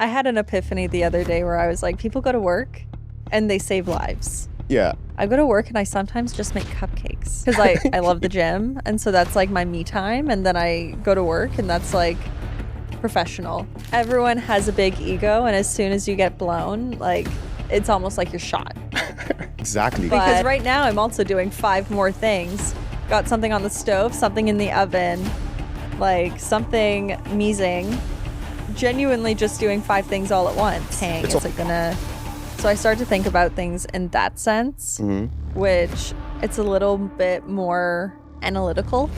I had an epiphany the other day where I was like, people go to work and they save lives. Yeah. I go to work and I sometimes just make cupcakes because I love the gym. And so that's like my me time. And then I go to work and that's like professional. Everyone has a big ego. And as soon as you get blown, like it's almost like you're shot. Exactly. Because right now I'm also doing 5 more things. Got something on the stove, something in the oven, like something measing. Genuinely just doing 5 things all at once. Is it gonna... So I start to think about things in that sense, which it's a little bit more analytical,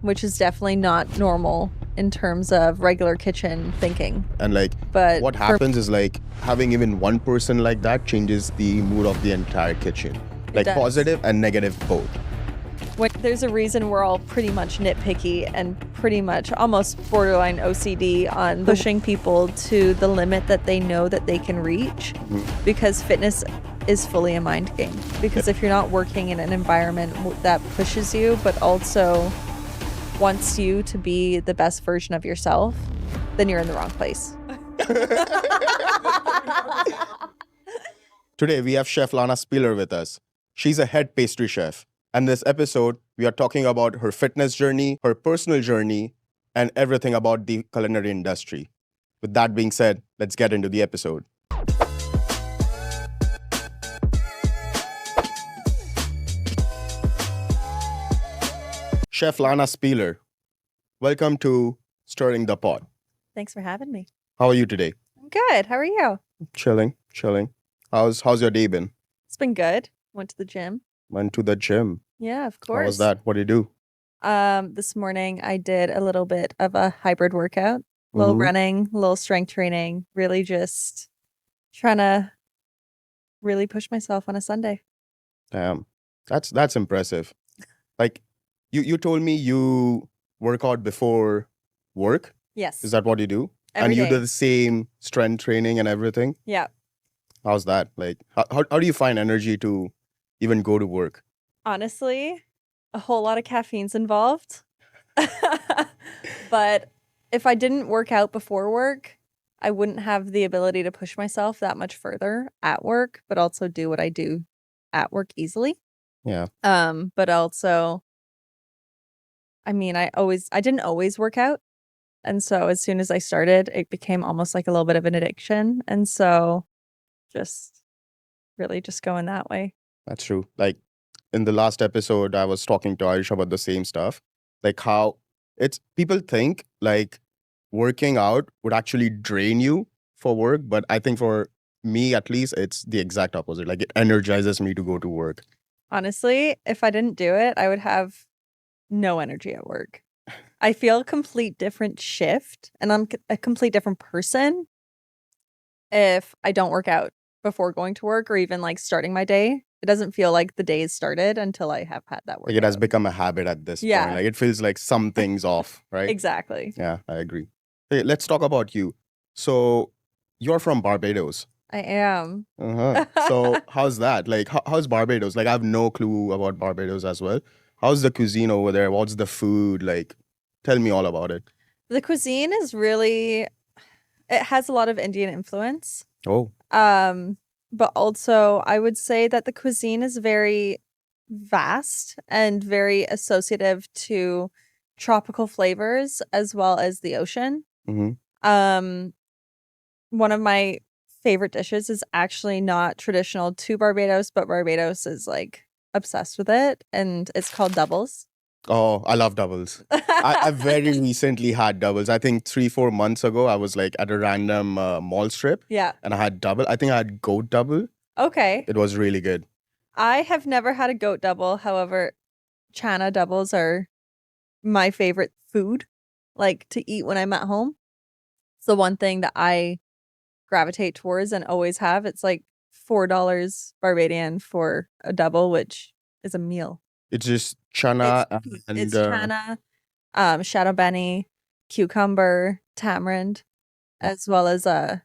which is definitely not normal in terms of regular kitchen thinking. And like, but what happens is like having even one person like that changes the mood of the entire kitchen. Like positive and negative both. When there's a reason we're all pretty much nitpicky and pretty much almost borderline OCD on pushing people to the limit that they know that they can reach, because fitness is fully a mind game. Because if you're not working in an environment that pushes you, but also wants you to be the best version of yourself, then you're in the wrong place. Today, we have Chef Lana Spieler with us. She's a head pastry chef. And this episode, we are talking about her fitness journey, her personal journey, and everything about the culinary industry. With that being said, let's get into the episode. Chef Lana Spieler, welcome to Stirring the Pot. Thanks for having me. How are you today? I'm good. How are you? Chilling. How's your day been? It's been good. Went to the gym. Went to the gym. Yeah, of course. How was that? What did you do? This morning I did a little bit of a hybrid workout, a little running, a little strength training, really just trying to really push myself on a Sunday. Damn, that's impressive. Like, you told me you work out before work? Yes. Is that what you do? Every you day. do the same strength training and everything? Yeah. How's that? Like, how do you find energy to even go to work? Honestly, a whole lot of caffeine's involved. But if I didn't work out before work, I wouldn't have the ability to push myself that much further at work, but also do what I do at work easily. Yeah. But also, I mean, I didn't always work out. And so as soon as I started, it became almost like a little bit of an addiction. And so just really just going that way. That's true. Like, in the last episode, I was talking to Ayush about the same stuff. Like how people think like working out would actually drain you for work. But I think for me, at least, it's the exact opposite. Like, it energizes me to go to work. Honestly, if I didn't do it, I would have no energy at work. I feel a complete different shift and I'm a complete different person if I don't work out before going to work or even like starting my day. It doesn't feel like the day is started until I have had that work. Like, it has become a habit at this point. Like, it feels like something's off, right? Exactly. Yeah, I agree. Hey, let's talk about you. So, you're from Barbados. I am. So, how's that? Like, how's Barbados? Like, I have no clue about Barbados as well. How's the cuisine over there? What's the food? Like, tell me all about it. The cuisine is really, it has a lot of Indian influence. Oh. But also I would say that the cuisine is very vast and very associative to tropical flavors as well as the ocean. One of my favorite dishes is actually not traditional to Barbados, but Barbados is like obsessed with it, and it's called doubles. Oh, I love doubles. I very recently had doubles. I think 3-4 months ago, I was like at a random mall strip. Yeah. And I had double. I think I had goat double. Okay. It was really good. I have never had a goat double. However, chana doubles are my favorite food, like to eat when I'm at home. It's the one thing that I gravitate towards and always have. It's like $4 Barbadian for a double, which is a meal. It's just chana it's chana, shadow benny, cucumber, tamarind, as well as I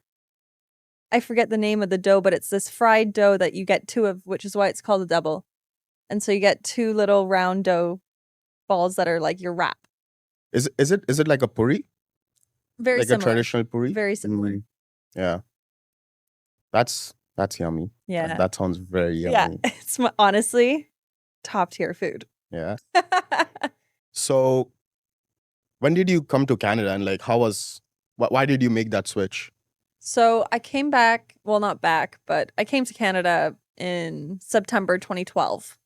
forget the name of the dough, but it's this fried dough that you get 2 of, which is why it's called a double. And so you get 2 little round dough balls that are like your wrap. Is it like a puri? Very Like a similar. traditional puri? Very similar. Yeah. That's yummy. Yeah. That sounds very Yeah. yummy. It's honestly top tier food. Yeah. So when did you come to Canada and like why did you make that switch? So I came back, well, not back, but I came to Canada in September 2012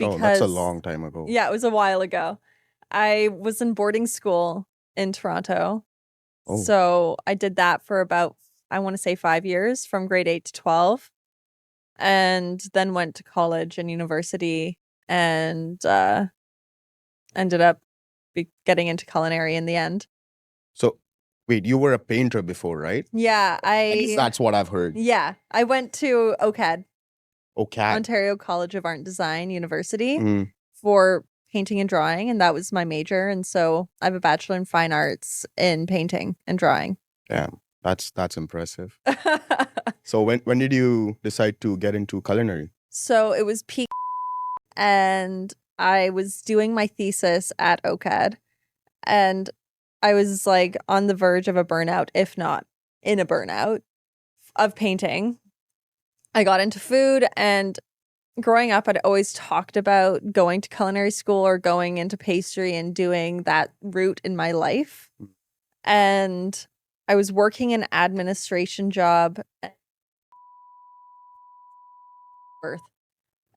Oh, that's a because, long time ago. yeah, it was a while ago. I was in boarding school in Toronto. Oh. So I did that for about, I want to say 5 years, from grade 8 to 12, and then went to college and university and ended up getting into culinary in the end. So wait, you were a painter before, right? Yeah, At least that's what I've heard. Yeah, I went to OCAD, Okay. Ontario College of Art and Design University, Mm. for painting and drawing, and that was my major. And so I have a bachelor in fine arts in painting and drawing. Damn, that's impressive. So when did you decide to get into culinary? So it was peak, and I was doing my thesis at OCAD, and I was like on the verge of a burnout, if not in a burnout of painting. I got into food, and growing up, I'd always talked about going to culinary school or going into pastry and doing that route in my life. And I was working an administration job at birth.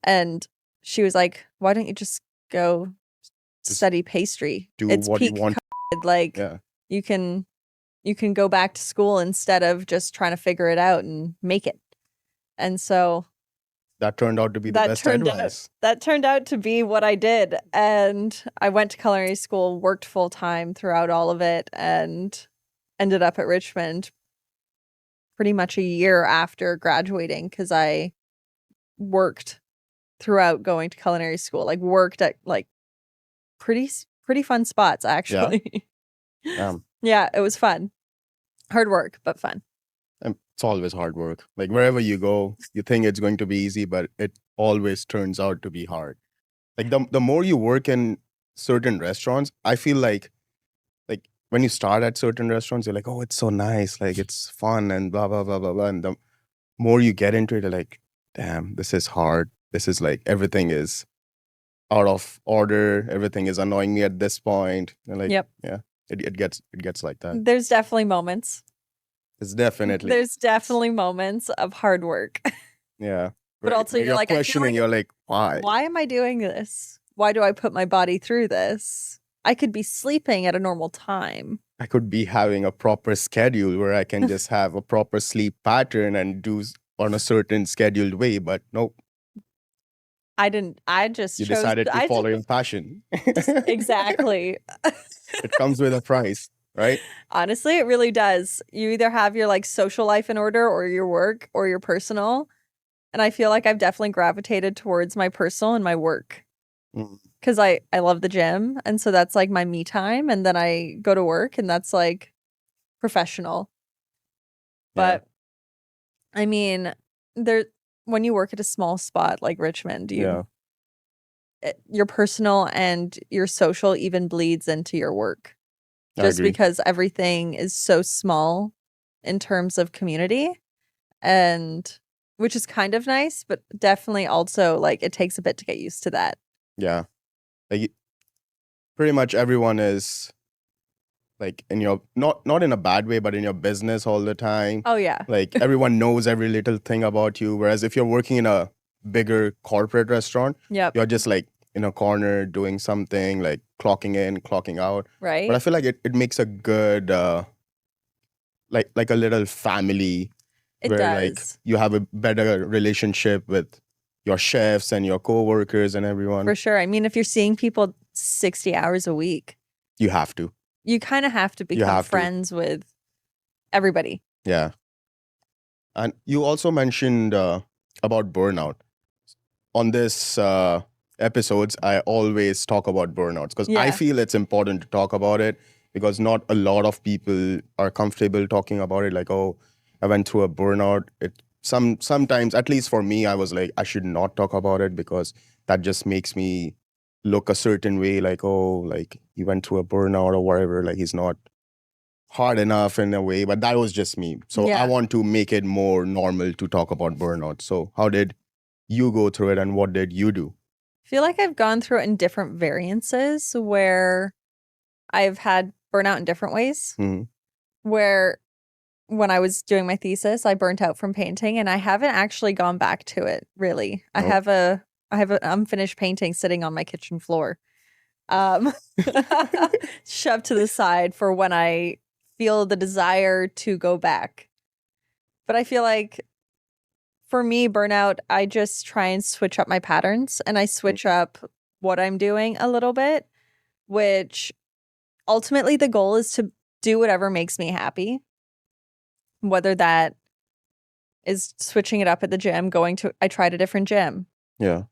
And she was like, why don't you just go study pastry? Do It's what you peak want. like Yeah. you can go back to school instead of just trying to figure it out and make it. And so That turned out to be the best advice. that turned out to be what I did. And I went to culinary school, worked full time throughout all of it, and ended up at Richmond pretty much a year after graduating, because I worked throughout going to culinary school, like worked at like pretty fun spots, actually. Yeah, it was fun. Hard work, but fun. And it's always hard work. Like wherever you go, you think it's going to be easy, but it always turns out to be hard. Like the more you work in certain restaurants, I feel like when you start at certain restaurants, you're like, oh, it's so nice, like it's fun and blah blah blah blah blah. And the more you get into it, you're like, damn, this is hard. This is like everything is out of order. Everything is annoying me at this point. And like, Yep. yeah, it gets like that. There's definitely moments. It's definitely. There's definitely moments of hard work. Yeah. But also you're like, questioning, you're like, why? Why am I doing this? Why do I put my body through this? I could be sleeping at a normal time. I could be having a proper schedule where I can just have a proper sleep pattern and do on a certain scheduled way, but nope. I didn't. I just You chose, decided to follow your passion. Exactly. It comes with a price, right? Honestly, it really does. You either have your like social life in order, or your work, or your personal. And I feel like I've definitely gravitated towards my personal and my work. Because I love the gym, and so that's like my me time, and then I go to work, and that's like professional. But I mean, when you work at a small spot like Richmond, your personal and your social even bleeds into your work, just because everything is so small in terms of community, and which is kind of nice, but definitely also like it takes a bit to get used to that. Yeah. Like pretty much everyone is like in your not in a bad way, but in your business all the time. Oh yeah. Like everyone knows every little thing about you. Whereas if you're working in a bigger corporate restaurant, you're just like in a corner doing something, like clocking in, clocking out. Right. But I feel like it makes a good like a little family where like you have a better relationship with your chefs and your coworkers and everyone. For sure. I mean, if you're seeing people 60 hours a week, you have to. You kind of have to become friends with everybody. Yeah. And you also mentioned about burnout. On this episodes, I always talk about burnouts because I feel it's important to talk about it, because not a lot of people are comfortable talking about it. Like, oh, I went through a burnout. Sometimes, at least for me, I was like, I should not talk about it because that just makes me look a certain way. Like, oh, like he went through a burnout or whatever. Like he's not hard enough in a way, but that was just me. So Yeah. I want to make it more normal to talk about burnout. So how did you go through it and what did you do? I feel like I've gone through it in different variances where I've had burnout in different ways. Mhm. Where when I was doing my thesis, I burnt out from painting and I haven't actually gone back to it really. I Nope. have an unfinished painting sitting on my kitchen floor. Shoved to the side for when I feel the desire to go back. But I feel like for me, burnout, I just try and switch up my patterns and I switch up what I'm doing a little bit, which ultimately the goal is to do whatever makes me happy. Whether that is switching it up at the gym, I tried a different gym. Yeah.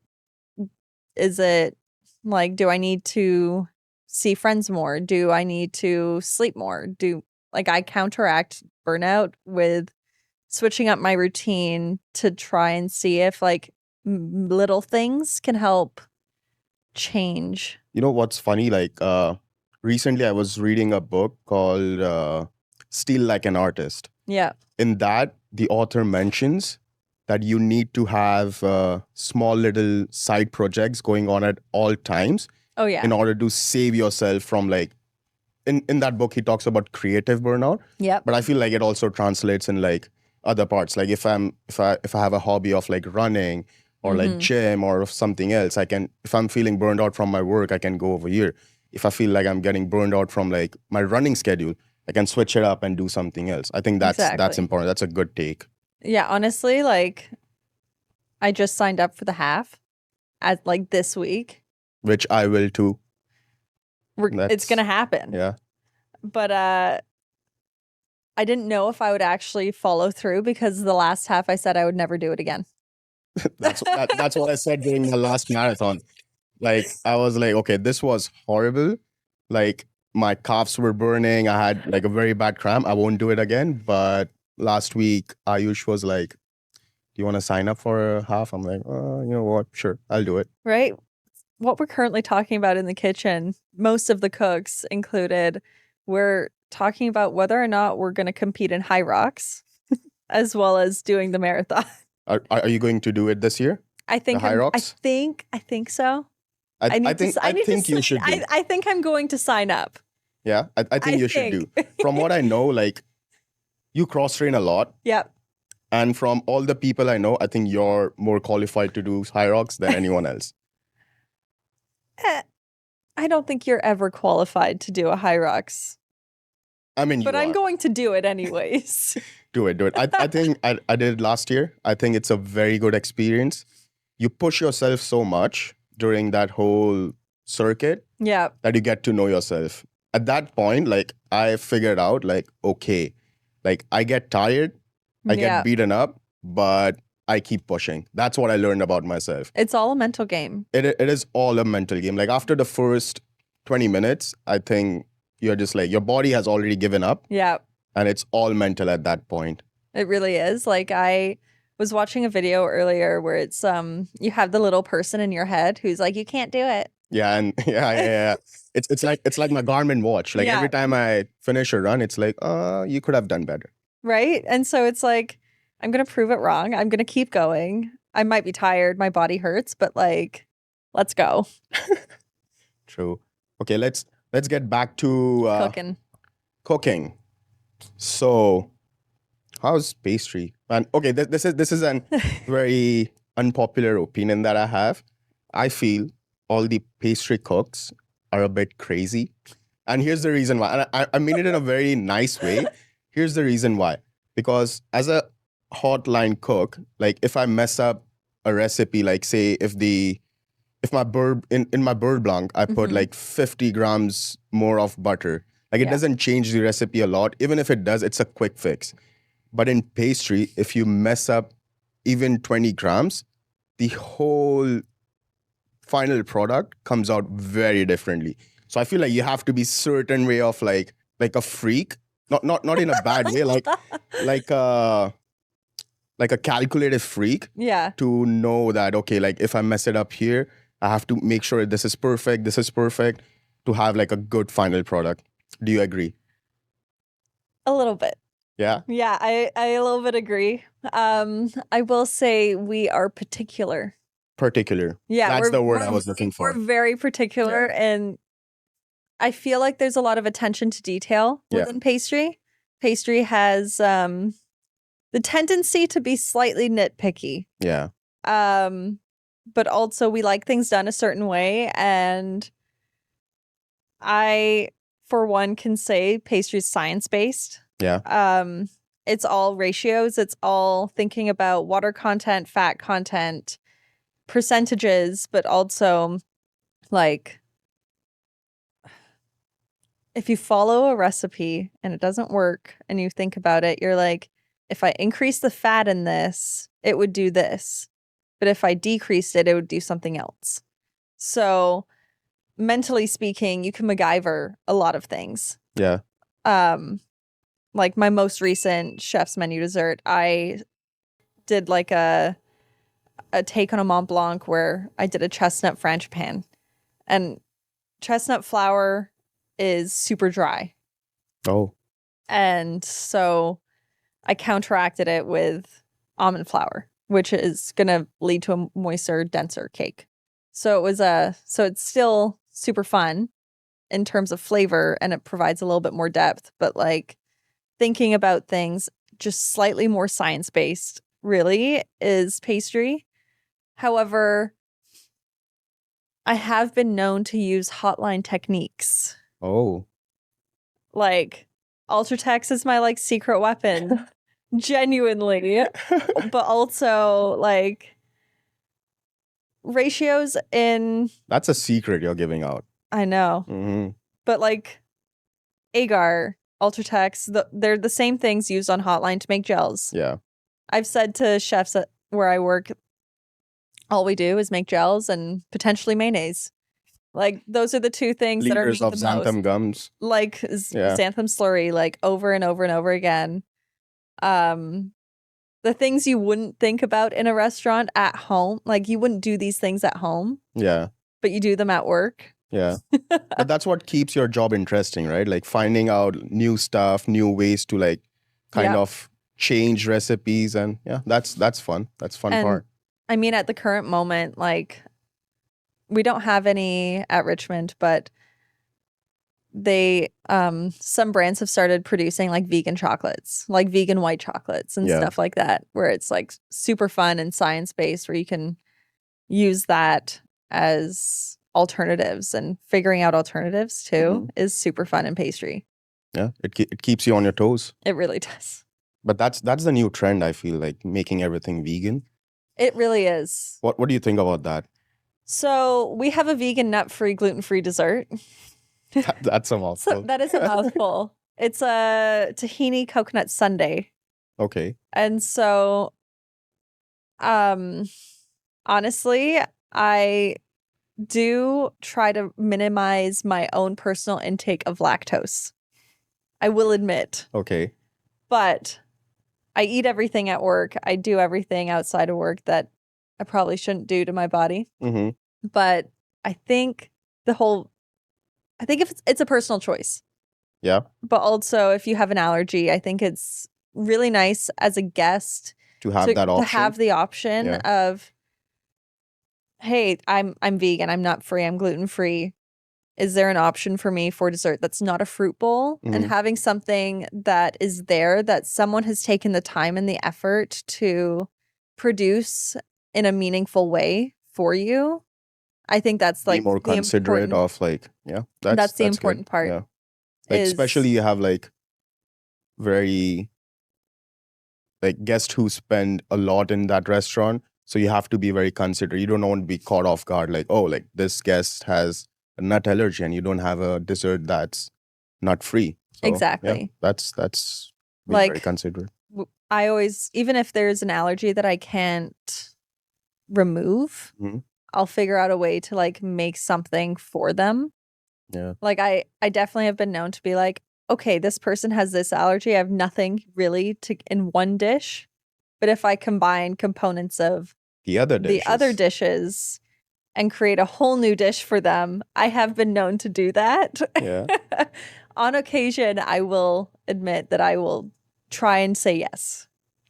Is it like, do I need to see friends more? Do I need to sleep more? I counteract burnout with switching up my routine to try and see if like little things can help change. You know what's funny? Like recently I was reading a book called Steal Like an Artist. Yeah. In that, the author mentions that you need to have small little side projects going on at all times Oh yeah. in order to save yourself from like in that book he talks about creative burnout. Yep. But I feel like it also translates in like other parts. Like if I have a hobby of like running or like gym or something else, if I'm feeling burned out from my work, I can go over here. If I feel like I'm getting burned out from like my running schedule, I can switch it up and do something else. I think that's Exactly. important. That's a good take. Yeah, honestly, like I just signed up for the half at like this week. Which I will too. It's gonna happen. Yeah. But I didn't know if I would actually follow through because the last half I said I would never do it again. That's what I said during the last marathon. Like I was like, okay, this was horrible. Like my calves were burning. I had like a very bad cramp. I won't do it again. But last week, Ayush was like, "Do you want to sign up for a half?" I'm like, you know what? Sure, I'll do it. Right? What we're currently talking about in the kitchen, most of the cooks included, we're talking about whether or not we're going to compete in Hyrox, as well as doing the marathon. Are you going to do it this year? I think The Hyrox? I think so. I think you should do. I think I'm going to sign up. Yeah, I think you should do. From what I know, like you cross train a lot. Yep. And from all the people I know, I think you're more qualified to do Hyrox than anyone else. I don't think you're ever qualified to do a Hyrox. I mean, but I'm going to do it anyways. Do it. I think I did it last year. I think it's a very good experience. You push yourself so much during that whole circuit that you get to know yourself. At that point, like I figured out like, okay, like I get tired, I get beaten up, but I keep pushing. That's what I learned about myself. It's all a mental game. It is all a mental game. Like after the first 20 minutes, I think you're just like, your body has already given up. Yeah. And it's all mental at that point. It really is. Like I was watching a video earlier where it's you have the little person in your head who's like, you can't do it. Yeah, and yeah. It's like my Garmin watch. Like every time I finish a run, it's like, you could have done better. Right? And so it's like, I'm gonna prove it wrong. I'm gonna keep going. I might be tired, my body hurts, but like, let's go. True. Okay, let's get back to cooking. So, how's pastry? And okay, this is an very unpopular opinion that I have. I feel all the pastry cooks are a bit crazy. And here's the reason why. And I mean it in a very nice way. Here's the reason why. Because as a hotline cook, like if I mess up a recipe, like say if my beurre in my beurre blanc, I put like 50 grams more of butter. Like it doesn't change the recipe a lot. Even if it does, it's a quick fix. But in pastry, if you mess up even 20 grams, the whole final product comes out very differently. So I feel like you have to be certain way of like a freak, not in a bad way, like a calculated freak. Yeah. To know that okay, like if I mess it up here, I have to make sure this is perfect to have like a good final product. Do you agree? A little bit. Yeah. Yeah, I a little bit agree. I will say we are particular. Particular. Yeah, That's the word I was looking for. We're very particular, and I feel like there's a lot of attention to detail within pastry. Pastry has the tendency to be slightly nitpicky. Yeah. But also we like things done a certain way, and I, for one, can say pastry's science-based. Yeah. It's all ratios. It's all thinking about water content, fat content, percentages, but also like if you follow a recipe and it doesn't work and you think about it, you're like, if I increase the fat in this, it would do this. But if I decreased it, it would do something else. So mentally speaking, you can MacGyver a lot of things. Yeah. Like my most recent chef's menu dessert, I did like a take on a Mont Blanc where I did a chestnut frangipan. And chestnut flour is super dry. Oh. And so I counteracted it with almond flour, which is going to lead to a moister, denser cake. So it was so it's still super fun in terms of flavor, and it provides a little bit more depth, but like thinking about things just slightly more science-based really is pastry. However, I have been known to use hotline techniques. Oh. Like Ultratext is my like secret weapon. Genuinely. But also like ratios in That's a secret you're giving out. I know. Mm-hmm. But like agar, Ultratext, they're the same things used on hotline to make gels. Yeah. I've said to chefs where I work, all we do is make gels and potentially mayonnaise. Like those are the two things that are Liters of xanthan gums. Like xanthan slurry, like over and over and over again. The things you wouldn't think about in a restaurant at home, like you wouldn't do these things at home. Yeah. But you do them at work. Yeah. But that's what keeps your job interesting, right? Like finding out new stuff, new ways to like kind of change recipes, and that's fun. That's fun part. I mean, at the current moment, like we don't have any at Richmond, but they some brands have started producing like vegan chocolates, like vegan white chocolates and stuff like that, where it's like super fun and science-based, where you can use that as alternatives, and figuring out alternatives too is super fun in pastry. Yeah, it keeps you on your toes. It really does. But that's the new trend, I feel like, making everything vegan. It really is. What do you think about that? So we have a vegan, nut-free, gluten-free dessert. That's a mouthful. So that is a mouthful. It's a tahini coconut sundae. Okay. And so, honestly, I do try to minimize my own personal intake of lactose. I will admit. Okay. But I eat everything at work. I do everything outside of work that I probably shouldn't do to my body. Mm-hmm. But I think if it's a personal choice. Yeah. But also, if you have an allergy, I think it's really nice as a guest to have that option. To have the option of, hey, I'm vegan, I'm nut free, I'm gluten free. Is there an option for me for dessert that's not a fruit bowl? And having something that is there that someone has taken the time and the effort to produce in a meaningful way for you. I think that's like be more considerate of like, that's the important part. Yeah. Like especially you have like very like guests who spend a lot in that restaurant. So you have to be very considerate. You don't want to be caught off guard. Like, oh, like this guest has a nut allergy and you don't have a dessert that's nut free. So, exactly. Yeah, that's like, very considerate. I always, even if there's an allergy that I can't remove, I'll figure out a way to like make something for them. Yeah. Like I definitely have been known to be like, okay, this person has this allergy. I have nothing really in one dish. But if I combine components of the other dishes and create a whole new dish for them, I have been known to do that. Yeah. On occasion, I will admit that I will try and say yes.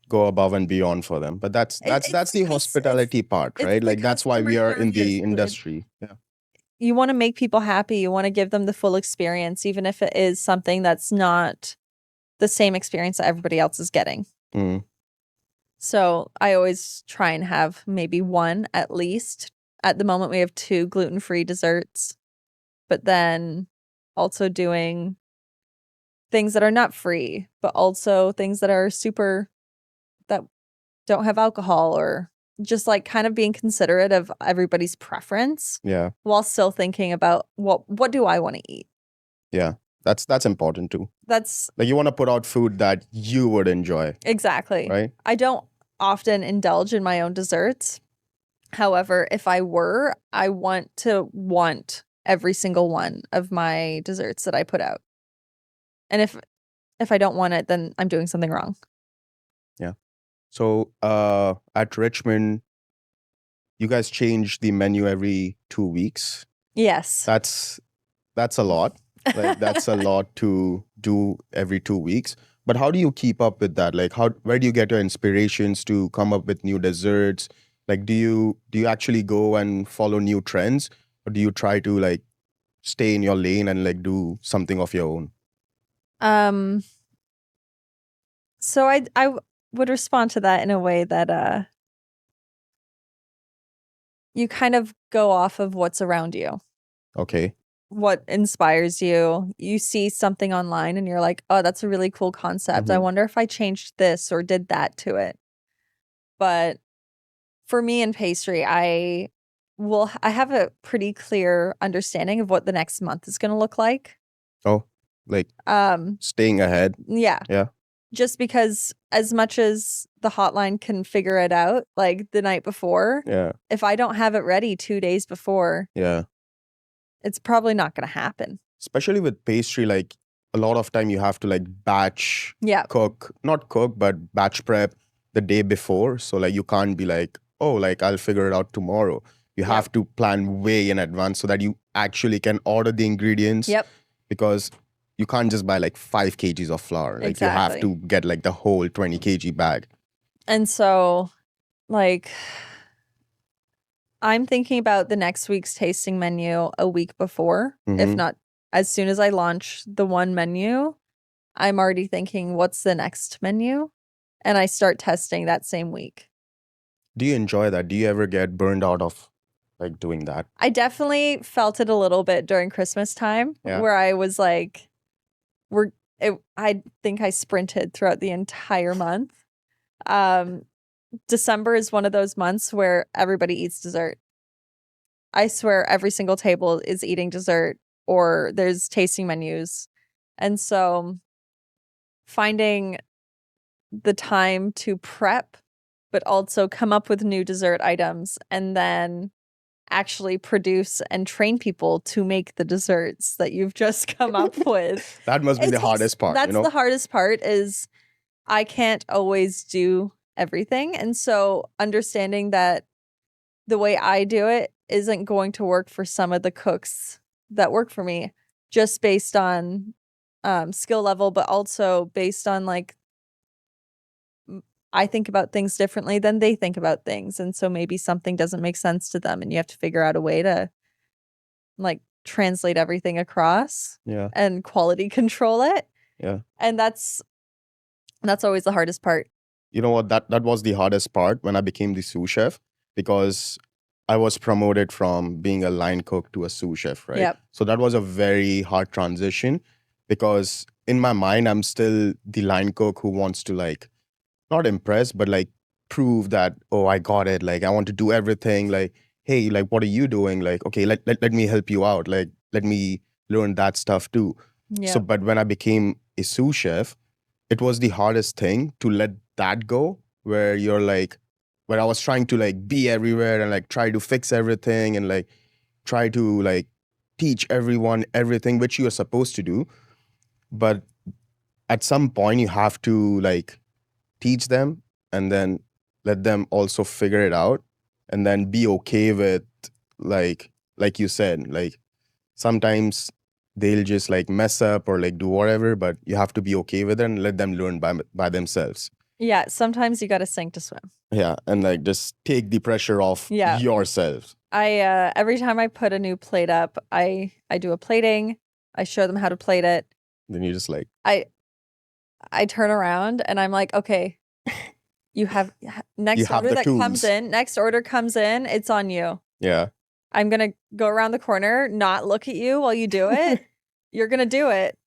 Go above and beyond for them. But that's the hospitality part, it's right? the Like that's why we customer are in the service. industry. Yeah. You want to make people happy. You want to give them the full experience, even if it is something that's not the same experience that everybody else is getting. Mm. So I always try and have maybe one at least. At the moment, we have 2 gluten-free desserts, but then also doing things that are not free, but also things that are super, that don't have alcohol, or just like kind of being considerate of everybody's preference. Yeah. While still thinking about what do I want to eat? Yeah. That's important too. That's like you want to put out food that you would enjoy. Exactly. Right. I don't often indulge in my own desserts. However, if I were, I want every single one of my desserts that I put out. And if I don't want it, then I'm doing something wrong. Yeah. So at Richmond, you guys change the menu every 2 weeks. Yes. That's a lot. Like that's a lot to do every 2 weeks. But how do you keep up with that? Like where do you get your inspirations to come up with new desserts? Like do you actually go and follow new trends, or do you try to like stay in your lane and like do something of your own? So I would respond to that in a way that you kind of go off of what's around you. Okay. What inspires you. You see something online and you're like, oh, that's a really cool concept. I wonder if I changed this or did that to it. But for me in pastry, I have a pretty clear understanding of what the next month is going to look like. Oh, like staying ahead. Yeah. Yeah. Just because as much as the hotline can figure it out like the night before, Yeah. if I don't have it ready 2 days before, Yeah. it's probably not going to happen. Especially with pastry, like a lot of time you have to like batch not cook, but batch prep the day before. So like you can't be like, oh, like I'll figure it out tomorrow. You have to plan way in advance so that you actually can order the ingredients. Yep. Because you can't just buy like 5 kgs of flour. Like you have to get like the whole 20 kg bag. And so like I'm thinking about the next week's tasting menu a week before, if not as soon as I launch the one menu, I'm already thinking what's the next menu, and I start testing that same week. Do you enjoy that? Do you ever get burned out of like doing that? I definitely felt it a little bit during Christmas time, where I was like, I think I sprinted throughout the entire month. December is one of those months where everybody eats dessert. I swear every single table is eating dessert or there's tasting menus. And so finding the time to prep, but also come up with new dessert items and then actually produce and train people to make the desserts that you've just come up with. That must be the hardest part. That's the hardest part, is I can't always do everything. And so understanding that the way I do it isn't going to work for some of the cooks that work for me, just based on skill level, but also based on like I think about things differently than they think about things. And so maybe something doesn't make sense to them and you have to figure out a way to like translate everything across and quality control it. Yeah. And that's always the hardest part. You know what? That was the hardest part when I became the sous chef, because I was promoted from being a line cook to a sous chef, right? Yep. So that was a very hard transition, because in my mind, I'm still the line cook who wants to like, not impress, but like prove that, oh, I got it. Like, I want to do everything. Like, hey, like, what are you doing? Like, okay, let me help you out. Like, let me learn that stuff too. Yeah. So, but when I became a sous chef, it was the hardest thing to let that go, where you're like, where I was trying to like be everywhere and like try to fix everything and like try to like teach everyone everything, which you are supposed to do. But at some point you have to like teach them and then let them also figure it out, and then be okay with like you said, like sometimes they'll just like mess up or like do whatever, but you have to be okay with it and let them learn by themselves. Yeah, sometimes you got to sink to swim. Yeah, and like just take the pressure off yourself. I every time I put a new plate up, I do a plating. I show them how to plate it. Then you just like I turn around and I'm like, okay, you have next order that comes in. Next order comes in. It's on you. Yeah. I'm gonna go around the corner, not look at you while you do it. You're gonna do it,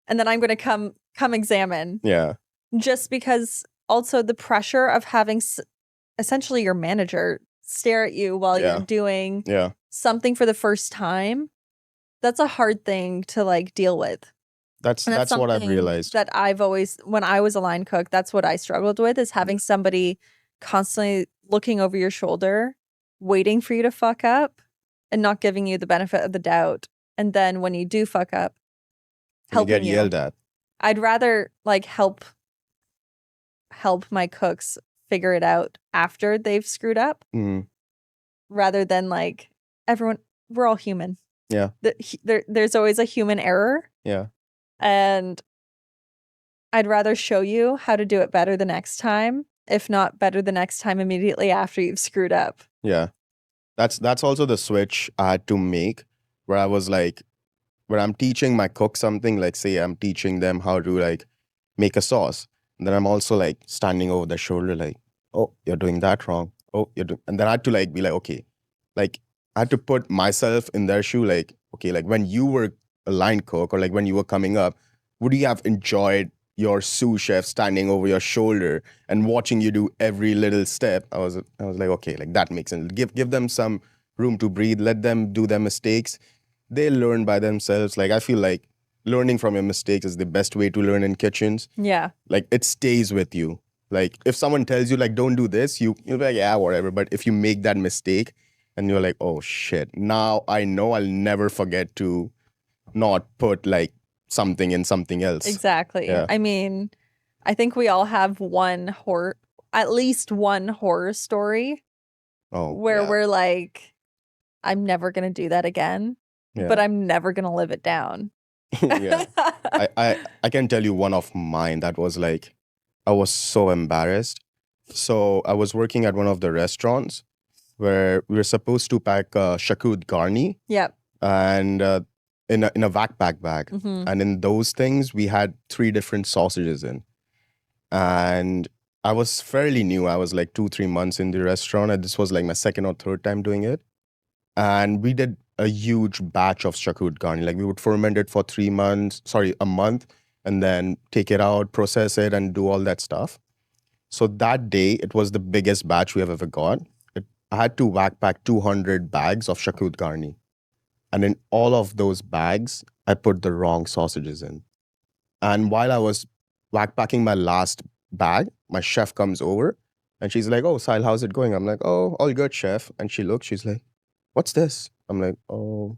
and then I'm gonna come examine. Yeah. Just because also the pressure of having essentially your manager stare at you while you're doing something for the first time, that's a hard thing to like deal with. That's what I've realized. That I've always, when I was a line cook, that's what I struggled with, is having somebody constantly looking over your shoulder, waiting for you to fuck up and not giving you the benefit of the doubt. And then when you do fuck up, helping you get yelled at. I'd rather like help my cooks figure it out after they've screwed up, rather than like everyone. We're all human. Yeah. There's always a human error. Yeah. And I'd rather show you how to do it better the next time, if not better the next time immediately after you've screwed up. Yeah. That's also the switch I had to make, where I was like, where I'm teaching my cook something, like say I'm teaching them how to like make a sauce. And then I'm also like standing over their shoulder like, oh, you're doing that wrong. Oh, you're doing, and then I had to like be like, okay, like I had to put myself in their shoe, like, okay, like when you were a line cook or like when you were coming up, would you have enjoyed your sous chef standing over your shoulder and watching you do every little step? I was like, okay, like that makes sense. Give them some room to breathe. Let them do their mistakes. They learn by themselves. Like I feel like learning from your mistakes is the best way to learn in kitchens. Yeah. Like it stays with you. Like if someone tells you like don't do this, you'll be like, yeah, whatever. But if you make that mistake and you're like, oh shit, now I know I'll never forget to not put like something in something else. Exactly. Yeah. I mean, I think we all have at least one horror story where we're like, I'm never going to do that again, but I'm never going to live it down. Yeah. I can tell you one of mine that was like, I was so embarrassed. So I was working at one of the restaurants where we were supposed to pack charcuterie garni. Yep. And in a backpack bag. And in those things, we had 3 different sausages in. And I was fairly new. I was like 2-3 months in the restaurant. And this was like my second or third time doing it. And we did a huge batch of charcuterie garni. Like we would ferment it for a month, and then take it out, process it, and do all that stuff. So that day, it was the biggest batch we have ever got. I had to backpack 200 bags of charcuterie garni. And in all of those bags, I put the wrong sausages in. And while I was backpacking my last bag, my chef comes over and she's like, oh, Sahil, how's it going? I'm like, oh, all good, chef. And she looks, she's like, what's this? I'm like, oh,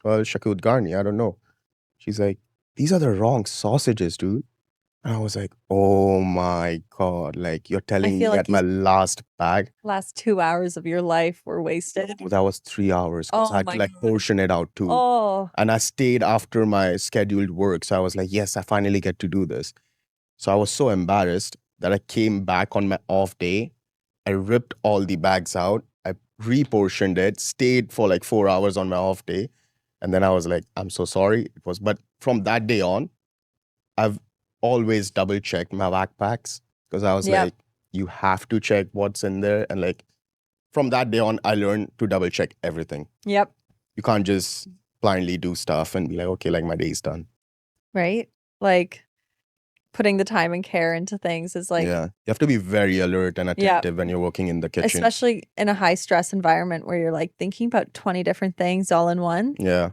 well, charcuterie garni, I don't know. She's like, these are the wrong sausages, dude. And I was like, oh my God, like you're telling me that my last 2 hours of your life were wasted. That was 3 hours. I had to like portion it out too. Oh. And I stayed after my scheduled work. So I was like, yes, I finally get to do this. So I was so embarrassed that I came back on my off day. I ripped all the bags out. I reportioned it, stayed for like 4 hours on my off day. And then I was like, I'm so sorry. But from that day on, I've always double checked my backpacks because I was like, you have to check what's in there. And like from that day on, I learned to double check everything. Yep. You can't just blindly do stuff and be like, okay, like my day's done. Right? Like putting the time and care into things is like, yeah, you have to be very alert and attentive when you're working in the kitchen, especially in a high stress environment where you're like thinking about 20 different things all in one. Yeah.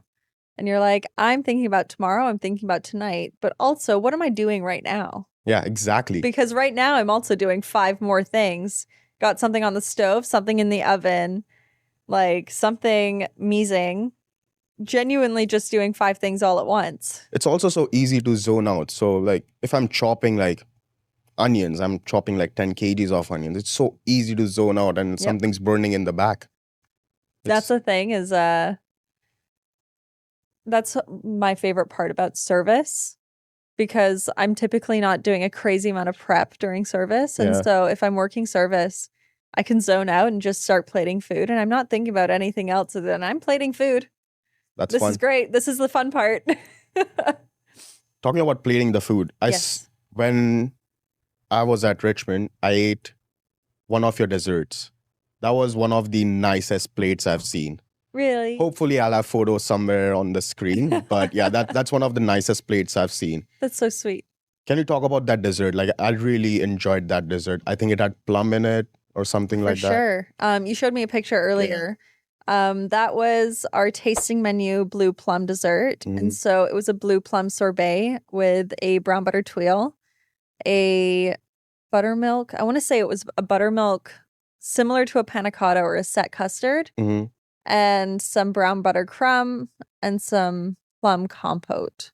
And you're like, I'm thinking about tomorrow, I'm thinking about tonight, but also what am I doing right now? Yeah, exactly. Because right now I'm also doing 5 more things. Got something on the stove, something in the oven, like something measing. Genuinely just doing 5 things all at once. It's also so easy to zone out. So like if I'm chopping like onions, I'm chopping like 10 kgs of onions. It's so easy to zone out and something's burning in the back. That's the thing is That's my favorite part about service, because I'm typically not doing a crazy amount of prep during service. And Yeah. so if I'm working service, I can zone out and just start plating food. And I'm not thinking about anything else other than I'm plating food. That's This fun. is great. This is the fun part. Talking about plating the food, Yes. When I was at Richmond, I ate one of your desserts. That was one of the nicest plates I've seen. Really? Hopefully, I'll have photos somewhere on the screen. But yeah, that's one of the nicest plates I've seen. That's so sweet. Can you talk about that dessert? Like, I really enjoyed that dessert. I think it had plum in it or something like that. For sure. You showed me a picture earlier. That was our tasting menu blue plum dessert. And so it was a blue plum sorbet with a brown butter tuile, a buttermilk. I want to say it was a buttermilk similar to a panna cotta or a set custard, and some brown butter crumb and some plum compote.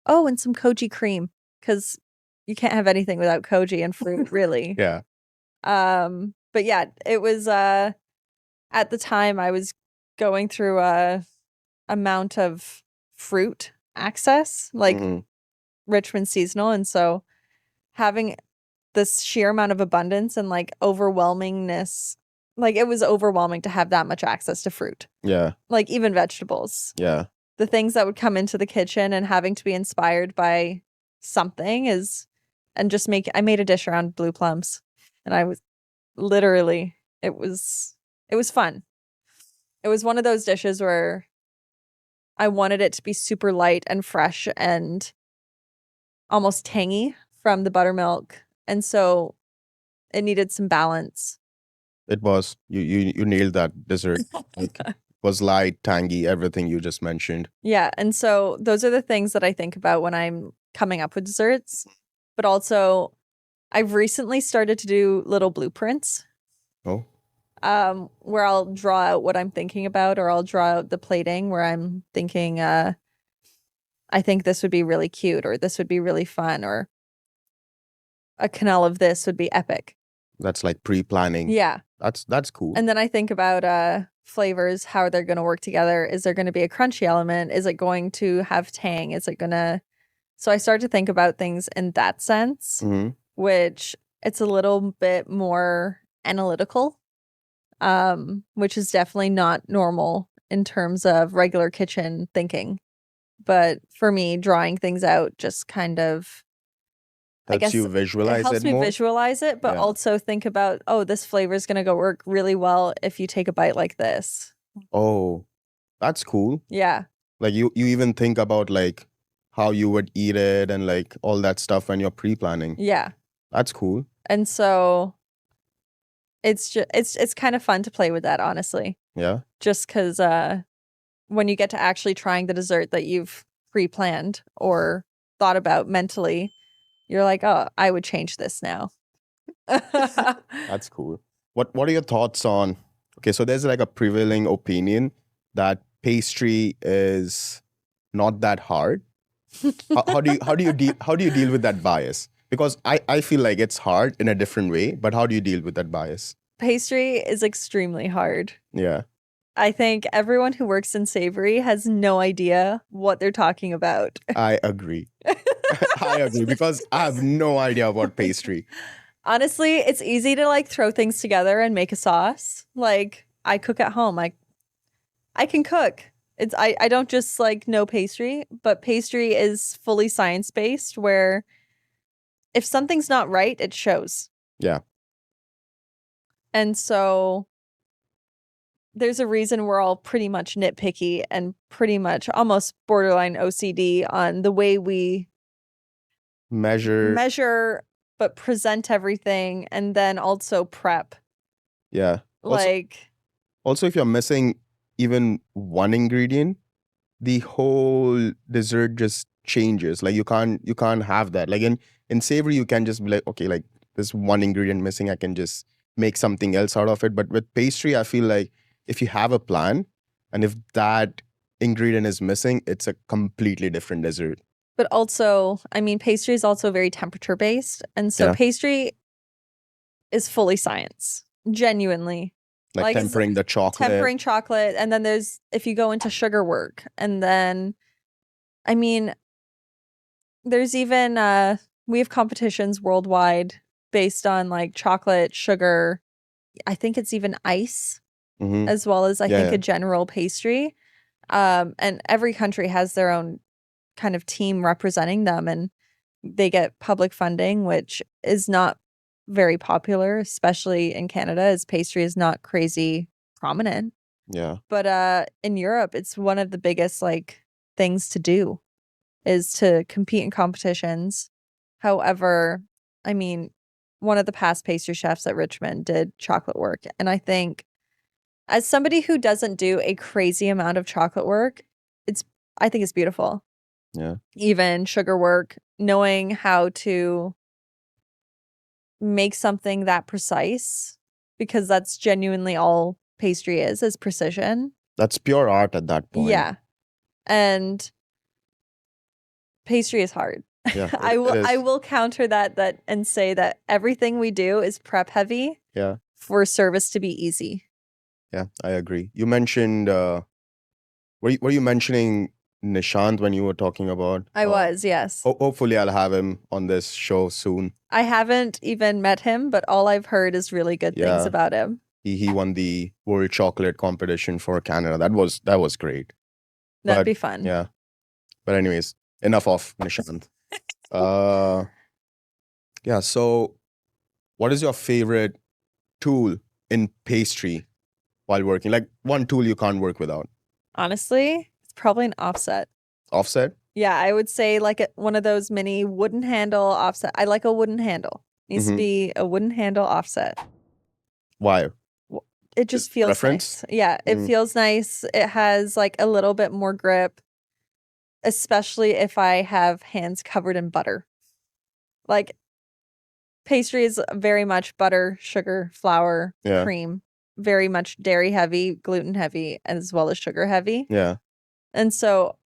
Oh, and some koji cream, because you can't have anything without koji and fruit, really. Yeah. But yeah, it was at the time I was going through a amount of fruit access, like Richmond seasonal, and so having this sheer amount of abundance and like overwhelmingness, like it was overwhelming to have that much access to fruit. Yeah. Like even vegetables. Yeah. The things that would come into the kitchen and having to be inspired by something I made a dish around blue plums, and I was literally, it was fun. It was one of those dishes where I wanted it to be super light and fresh and almost tangy from the buttermilk. And so it needed some balance. It was. You nailed that dessert. Like, it was light, tangy, everything you just mentioned. Yeah. And so those are the things that I think about when I'm coming up with desserts. But also, I've recently started to do little blueprints. Oh. Where I'll draw out what I'm thinking about, or I'll draw out the plating where I'm thinking, I think this would be really cute, or this would be really fun, or a canal of this would be epic. That's like pre-planning. Yeah. That's cool. And then I think about flavors, how they're going to work together. Is there going to be a crunchy element? Is it going to have tang? Is it going to... So I start to think about things in that sense, which it's a little bit more analytical, which is definitely not normal in terms of regular kitchen thinking. But for me, drawing things out just kind of... Helps you visualize it more? It helps me visualize it, but also think about, oh, this flavor is going to go work really well if you take a bite like this. Oh, that's cool. Yeah. Like you even think about like how you would eat it and like all that stuff when you're pre-planning. Yeah. That's cool. And so it's just it's kind of fun to play with that, honestly. Yeah. Just because when you get to actually trying the dessert that you've pre-planned or thought about mentally, you're like, oh, I would change this now. That's cool. What are your thoughts on... Okay, so there's like a prevailing opinion that pastry is not that hard. How do you deal with that bias? Because I feel like it's hard in a different way, but how do you deal with that bias? Pastry is extremely hard. Yeah. I think everyone who works in savory has no idea what they're talking about. I agree. I agree, because I have no idea about pastry. Honestly, it's easy to like throw things together and make a sauce. Like I cook at home. I can cook. I don't just like know pastry, but pastry is fully science-based, where if something's not right, it shows. Yeah. And so there's a reason we're all pretty much nitpicky and pretty much almost borderline OCD on the way we measure, but present everything, and then also prep. Yeah. Also, if you're missing even one ingredient, the whole dessert just changes. Like you can't have that. Like in savory, you can just be like, okay, like there's one ingredient missing, I can just make something else out of it. But with pastry, I feel like if you have a plan, and if that ingredient is missing, it's a completely different dessert. But also, I mean, pastry is also very temperature based. And so pastry is fully science. Genuinely. Like it's tempering the chocolate. tempering chocolate. And then there's, if you go into sugar work, and then, I mean, there's even, we have competitions worldwide based on like chocolate, sugar. I think it's even ice, Mhm. as well as I Yeah, think yeah. a general pastry. And every country has their own kind of team representing them, and they get public funding, which is not very popular, especially in Canada, as pastry is not crazy prominent. Yeah. But in Europe, it's one of the biggest like things to do, is to compete in competitions. However, I mean, one of the past pastry chefs at Richmond did chocolate work, and I think as somebody who doesn't do a crazy amount of chocolate work, I think it's beautiful. Yeah. Even sugar work, knowing how to make something that precise, because that's genuinely all pastry is precision. That's pure art at that point. Yeah. And pastry is hard. Yeah. I is. will counter that and say that everything we do is prep heavy Yeah. for service to be easy. Yeah, I agree. You mentioned were you mentioning Nishant when you were talking about? I was, yes. Hopefully I'll have him on this show soon. I haven't even met him, but all I've heard is really good things Yeah. about him. He won the World Chocolate Competition for Canada. That was great. That'd But, be fun. Yeah. But anyways, enough of Nishant. Yeah, so what is your favorite tool in pastry while working? Like one tool you can't work without. Honestly, it's probably an offset. Offset? Yeah, I would say like one of those mini wooden handle offset. I like a wooden handle. Needs to Mhm. be a wooden handle offset. Why? It just Just feels preference? nice. Yeah, it Mm. feels nice. It has like a little bit more grip, especially if I have hands covered in butter. Like pastry is very much butter, sugar, flour, Yeah. cream, very much dairy heavy, gluten heavy, as well as sugar heavy. Yeah. And so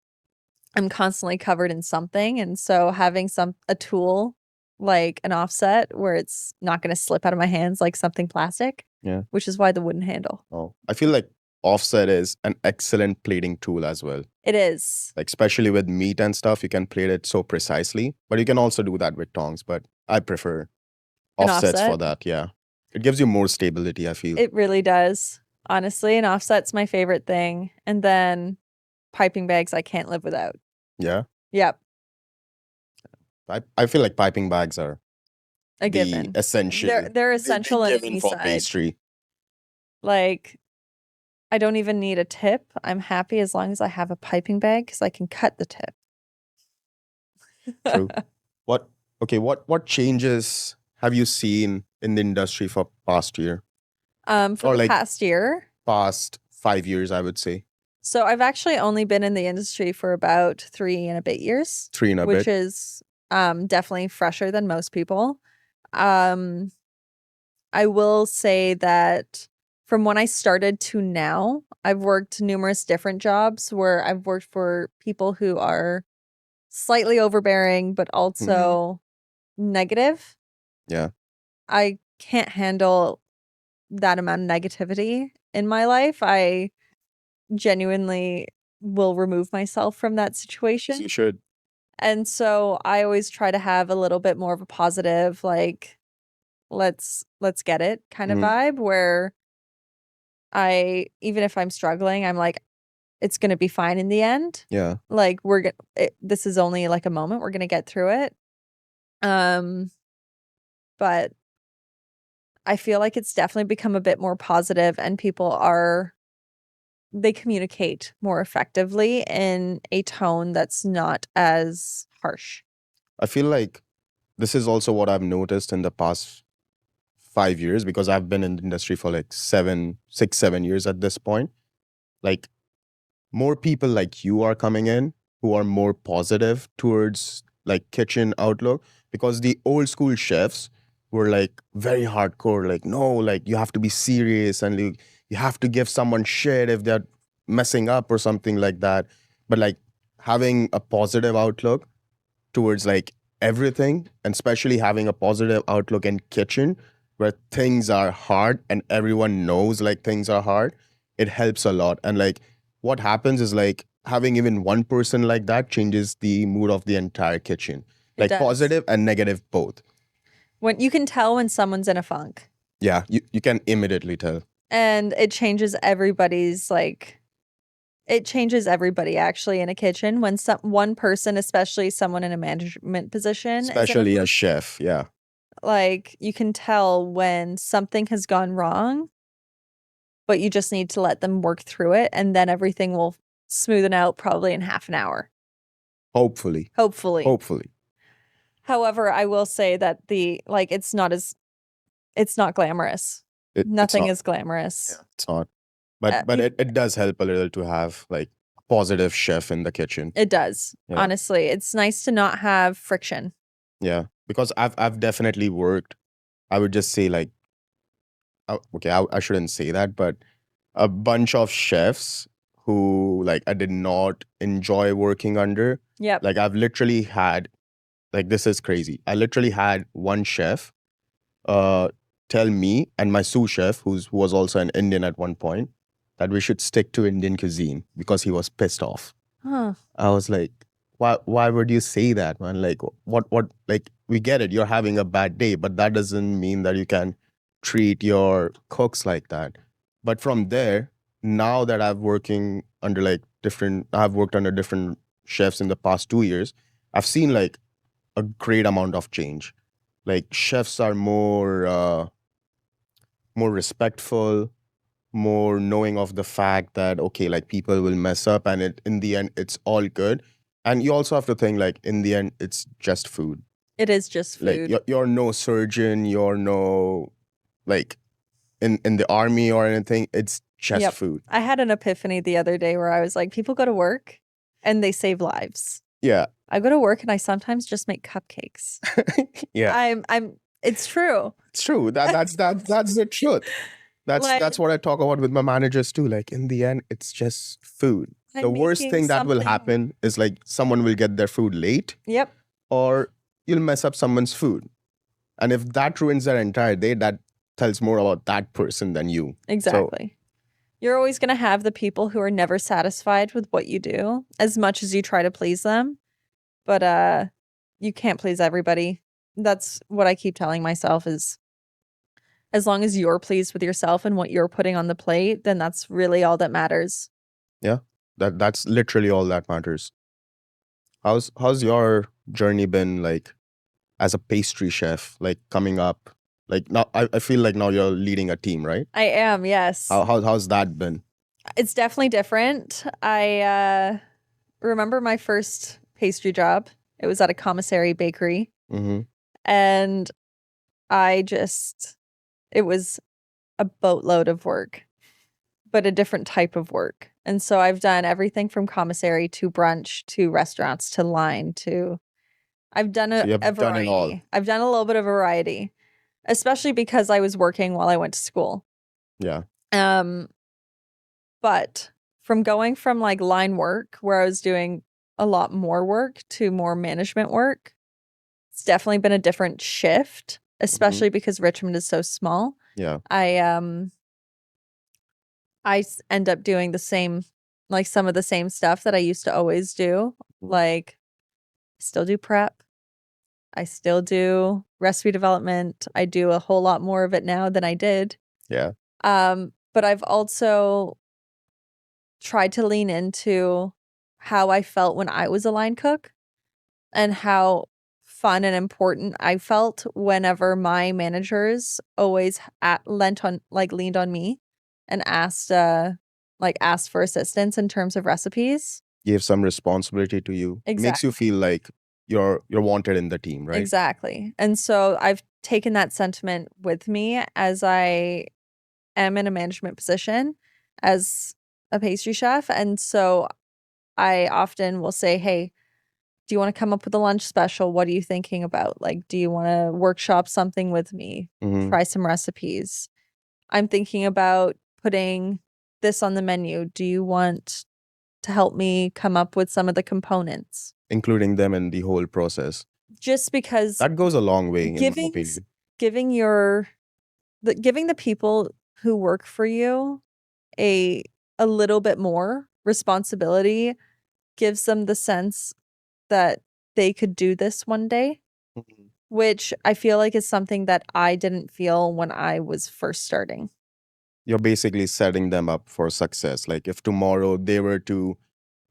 I'm constantly covered in something. And so having a tool like an offset where it's not going to slip out of my hands like something plastic. Yeah. Which is why the wooden handle. Oh, I feel like offset is an excellent plating tool as well. It is. Like especially with meat and stuff, you can plate it so precisely. But you can also do that with tongs. But I prefer offsets for offset? that. Yeah. It gives you more stability, I feel. It really does. Honestly, an offset's my favorite thing. And then piping bags I can't live without. Yeah. Yep. I feel like piping bags are A the given. essential. They're essential in given any for side. pastry. Like, I don't even need a tip. I'm happy as long as I have a piping bag because I can cut the tip. True. What changes have you seen in the industry for past year? For the past year? Past 5 years, I would say. So I've actually only been in the industry for about 3 and a bit years. 3 and a which bit. is definitely fresher than most people. I will say that from when I started to now, I've worked numerous different jobs where I've worked for people who are slightly overbearing, but also negative. Yeah. I can't handle that amount of negativity in my life. I genuinely will remove myself from that situation. You should. And so I always try to have a little bit more of a positive, like, let's get it kind of vibe, where even if I'm struggling, I'm like, it's going to be fine in the end. Yeah. Like this is only like a moment. We're going to get through it. But I feel like it's definitely become a bit more positive, and they communicate more effectively in a tone that's not as harsh. I feel like this is also what I've noticed in the past 5 years, because I've been in the industry for like 7 years at this point. Like more people like you are coming in who are more positive towards like kitchen outlook, because the old school chefs were like very hardcore, like no, like you have to be serious and you have to give someone shit if they're messing up or something like that. But like having a positive outlook towards like everything, and especially having a positive outlook in kitchen where things are hard and everyone knows like things are hard, it helps a lot. And like what happens is like having even one person like that changes the mood of the entire kitchen. It Like does. positive and negative both. When you can tell when someone's in a funk. Yeah, you can immediately tell. And it changes everybody's it changes everybody actually in a kitchen when one person, especially someone in a management position, Especially a chef, yeah. Like you can tell when something has gone wrong, but you just need to let them work through it and then everything will smoothen out probably in half an hour. Hopefully. However, I will say that it's not glamorous. Nothing is glamorous. Yeah, it's not. But it does help a little to have like a positive chef in the kitchen. It does. Yeah. Honestly, it's nice to not have friction. Yeah, because I've definitely worked. I would just say like, okay, I shouldn't say that, but a bunch of chefs who like I did not enjoy working under. Yep. Like I've literally had, like this is crazy. I literally had one chef tell me and my sous chef, who was also an Indian at one point, that we should stick to Indian cuisine because he was pissed off. Huh. I was like, why would you say that, man? Like what like we get it, you're having a bad day, but that doesn't mean that you can treat your cooks like that. But from there, now that I've worked under different chefs in the past 2 years, I've seen like a great amount of change. Like chefs are more respectful, more knowing of the fact that okay, like people will mess up and in the end it's all good. And you also have to think like in the end it's just food. It is just food. Like you're no surgeon, you're no like in the army or anything. It's just food. I had an epiphany the other day where I was like, people go to work and they save lives. Yeah. I go to work and I sometimes just make cupcakes. Yeah. It's true. It's true. That's the truth. That's what I talk about with my managers too. Like in the end, it's just food. The worst thing that will happen is like someone will get their food late. Yep. Or you'll mess up someone's food. And if that ruins their entire day, that tells more about that person than you. Exactly. You're always going to have the people who are never satisfied with what you do as much as you try to please them. But you can't please everybody. That's what I keep telling myself is as long as you're pleased with yourself and what you're putting on the plate, then that's really all that matters. Yeah, that's literally all that matters. How's your journey been like as a pastry chef, like coming up? Like now, I feel like now you're leading a team, right? I am, yes. How's that been? It's definitely different. I remember my first pastry job. It was at a commissary bakery. Mm-hmm. And it was a boatload of work, but a different type of work. And so I've done everything from commissary to brunch to restaurants to line to I've done a variety. Done it all. I've done a little bit of variety, especially because I was working while I went to school. Yeah. But from going from like line work where I was doing a lot more work to more management work, it's definitely been a different shift, especially because Richmond is so small. Yeah. I end up doing some of the same stuff that I used to always do. Like, still do prep. I still do recipe development. I do a whole lot more of it now than I did. Yeah. But I've also tried to lean into how I felt when I was a line cook and how fun and important I felt whenever my managers always leaned on me and asked for assistance in terms of recipes. Gave some responsibility to you. Exactly. Makes you feel like you're wanted in the team, right? Exactly. And so I've taken that sentiment with me as I am in a management position as a pastry chef. And so I often will say, hey, do you want to come up with a lunch special? What are you thinking about? Like, do you want to workshop something with me? Try some recipes. I'm thinking about putting this on the menu. Do you want to help me come up with some of the components? Including them in the whole process. Just because that goes a long way. Giving your giving the people who work for you a little bit more responsibility gives them the sense that they could do this one day, which I feel like is something that I didn't feel when I was first starting. You're basically setting them up for success. Like if tomorrow they were to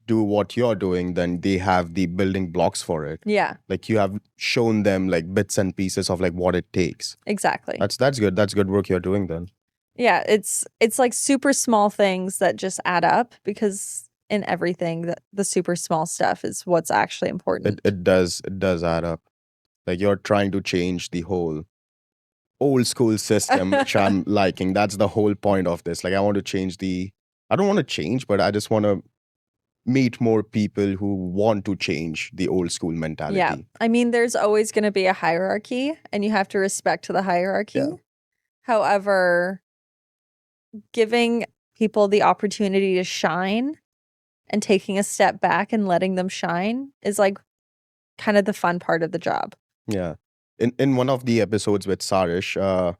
do what you're doing, then they have the building blocks for it. Yeah, Like you have shown them like bits and pieces of like what it takes. exactly. That's good. That's good work you're doing then. Yeah, it's like super small things that just add up, because in everything the super small stuff is what's actually important. It does add up. Like you're trying to change the whole old school system, which I'm liking. That's the whole point of this. Like I want to change I don't want to change, but I just want to meet more people who want to change the old school mentality. Yeah. I mean, there's always going to be a hierarchy and you have to respect the hierarchy. Yeah. However, giving people the opportunity to shine and taking a step back and letting them shine is like kind of the fun part of the job. Yeah. In one of the episodes with Sarish,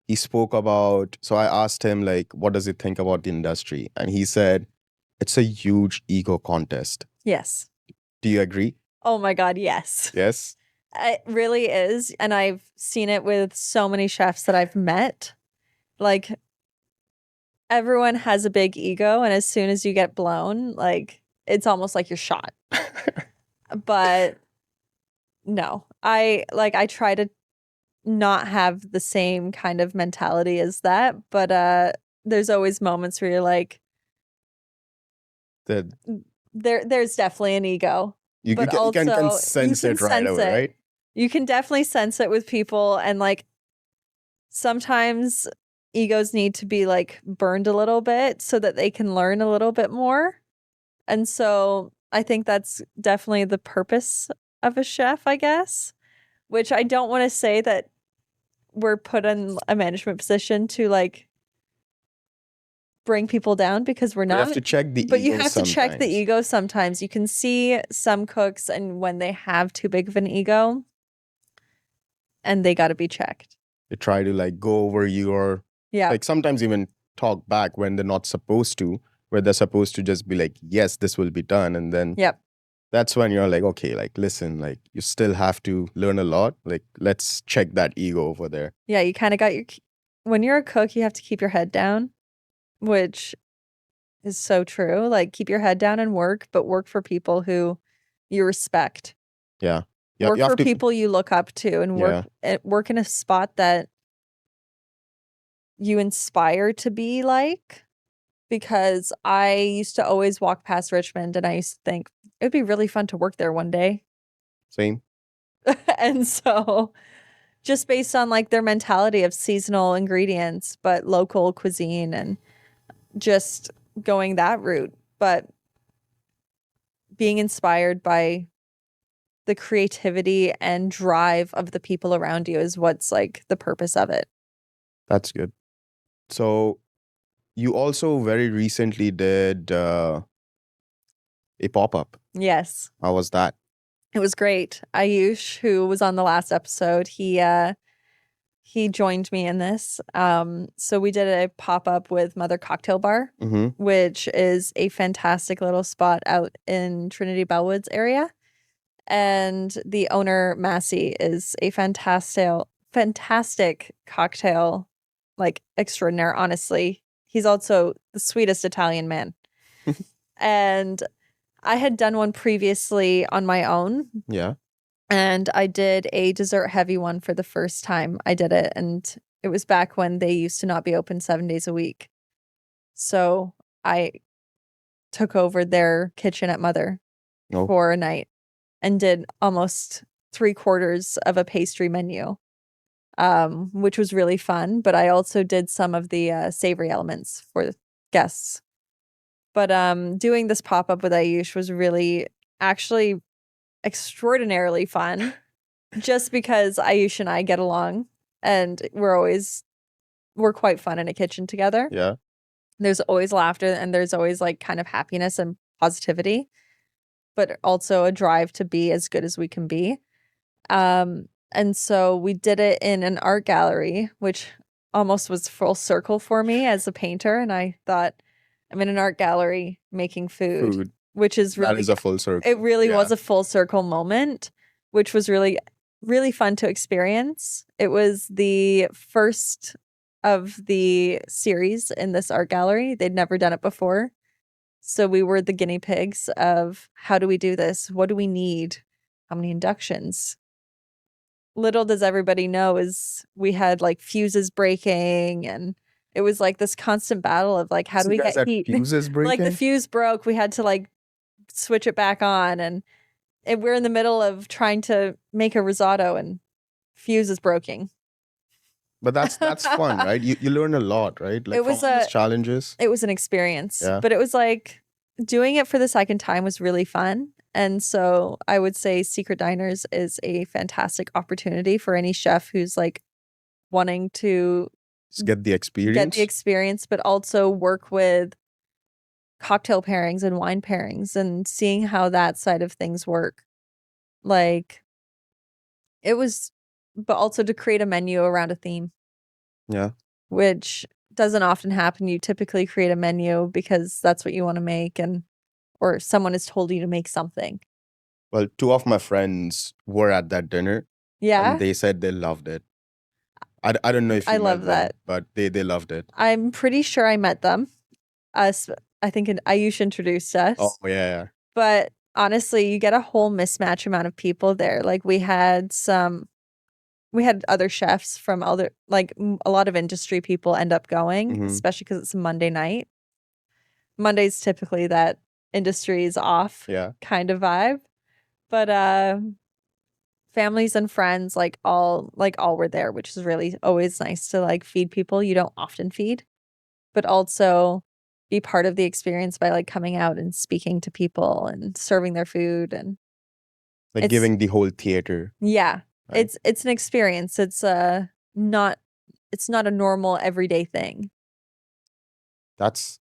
he spoke about, so I asked him like, what does he think about the industry? And he said, it's a huge ego contest. Yes. Do you agree? Oh my God, yes. Yes. It really is. And I've seen it with so many chefs that I've met. Like, everyone has a big ego, and as soon as you get blown, like, it's almost like you're shot. But no, I try to not have the same kind of mentality as that, but there's always moments where you're like, there's definitely an ego. You can sense it right away, right? You can definitely sense it with people, and like sometimes egos need to be like burned a little bit so that they can learn a little bit more. And so I think that's definitely the purpose of a chef, I guess, which I don't want to say that we're put in a management position to like bring people down, because we're not. You have to check the ego. But you have to check the ego sometimes. You can see some cooks, and when they have too big of an ego, and they got to be checked. They try to like go over you, or like sometimes even talk back when they're not supposed to, where they're supposed to just be like, yes, this will be done. And then that's when you're like, okay, like, listen, like you still have to learn a lot. Like, let's check that ego over there. Yeah, you kind of got when you're a cook, you have to keep your head down, which is so true. Like, keep your head down and work, but work for people who you respect. Yeah. Work for people you look up to, and work in a spot that you inspire to be like. Because I used to always walk past Richmond and I used to think it would be really fun to work there one day. Same. And so just based on like their mentality of seasonal ingredients, but local cuisine, and just going that route, but being inspired by the creativity and drive of the people around you is what's like the purpose of it. That's good. So you also very recently did a pop-up. Yes. How was that? It was great. Ayush, who was on the last episode, he joined me in this. So we did a pop-up with Mother Cocktail Bar, which is a fantastic little spot out in Trinity Bellwoods area. And the owner, Massey, is a fantastic cocktail, like extraordinaire, honestly. He's also the sweetest Italian man. And I had done one previously on my own. Yeah. And I did a dessert heavy one for the first time I did it. And it was back when they used to not be open 7 days a week. So I took over their kitchen at Mother for a night and did almost 3/4 of a pastry menu, which was really fun. But I also did some of the savory elements for the guests. But doing this pop-up with Ayush was really actually extraordinarily fun, just because Ayush and I get along, and we're quite fun in a kitchen together. Yeah. There's always laughter, and there's always like kind of happiness and positivity, but also a drive to be as good as we can be. And so we did it in an art gallery, which almost was full circle for me as a painter. And I thought, I'm in an art gallery making food. Which is really, that is a full circle. It really was a full circle moment, which was really, really fun to experience. It was the first of the series in this art gallery. They'd never done it before. So we were the guinea pigs of how do we do this? What do we need? How many inductions? Little does everybody know is we had like fuses breaking, and it was like this constant battle of like, how do we get heat? Fuses breaking? Like the fuse broke, we had to like switch it back on, and we're in the middle of trying to make a risotto and fuse is broken. But that's fun, right? You learn a lot, right? Like, it was challenges. It was an experience, but it was like doing it for the second time was really fun. And so I would say Secret Diners is a fantastic opportunity for any chef who's like wanting to get the experience, but also work with cocktail pairings and wine pairings and seeing how that side of things work. Like it was, but also to create a menu around a theme. Yeah. Which doesn't often happen. You typically create a menu because that's what you want to make, or someone has told you to make something. Well, 2 of my friends were at that dinner. Yeah. And they said they loved it. I don't know if you met them, but they loved it. I'm pretty sure I met them. I think Ayush introduced us. Oh, yeah. But honestly, you get a whole mismatch amount of people there. Like we had other chefs from other, like a lot of industry people end up going, especially because it's a Monday night. Monday's typically that industry is off kind of vibe. But families and friends, like all were there, which is really always nice to like feed people you don't often feed, but also be part of the experience by like coming out and speaking to people and serving their food and like giving the whole theater. Yeah. Right? It's an experience. It's not a normal everyday thing. That's